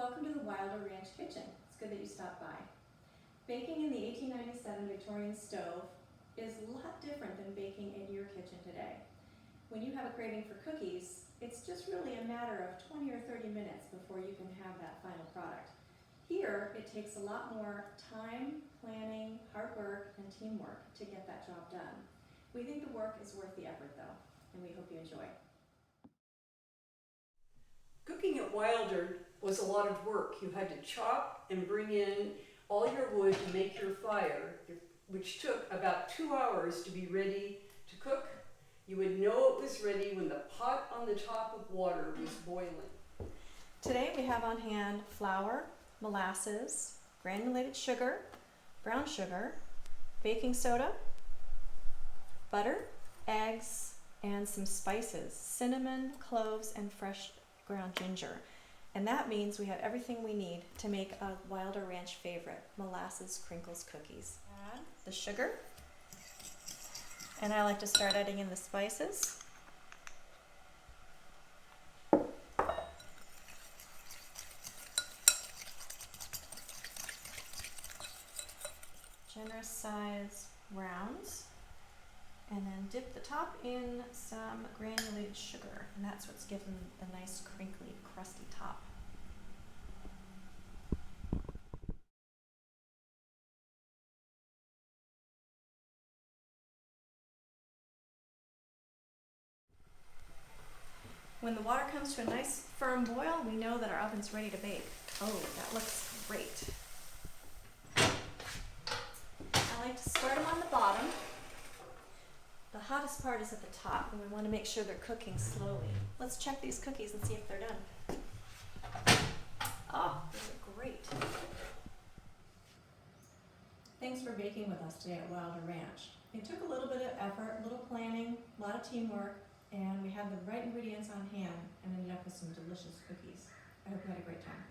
welcome to the Wilder Ranch Kitchen. It's good that you stopped by. Baking in the 1897 Victorian stove is a lot different than baking in your kitchen today. When you have a craving for cookies, it's just really a matter of 20 or 30 minutes before you can have that final product. Here, it takes a lot more time, planning, hard work, and teamwork to get that job done. We think the work is worth the effort though, and we hope you enjoy. Cooking at Wilder was a lot of work. You had to chop and bring in all your wood to make your fire, which took about 2 hours to be ready to cook. You would know it was ready when the pot on the top of water was boiling. Today we have on hand flour, molasses, granulated sugar, brown sugar, baking soda, butter, eggs, and some spices, cinnamon, cloves, and fresh ground ginger. And that means we have everything we need to make a Wilder Ranch favorite, molasses crinkles cookies. Add the sugar, and I like to start adding in the spices. Generous size rounds, and then dip the top in some granulated sugar, and that's what's given the nice crinkly, crusty top. When the water comes to a nice firm boil, we know that our oven's ready to bake. Oh, that looks great. I like to start them on the bottom. The hottest part is at the top, and we want to make sure they're cooking slowly. Let's check these cookies and see if they're done. Oh, these are great. Thanks for baking with us today at Wilder Ranch. It took a little bit of effort, a little planning, a lot of teamwork, and we had the right ingredients on hand and ended up with some delicious cookies. I hope you had a great time.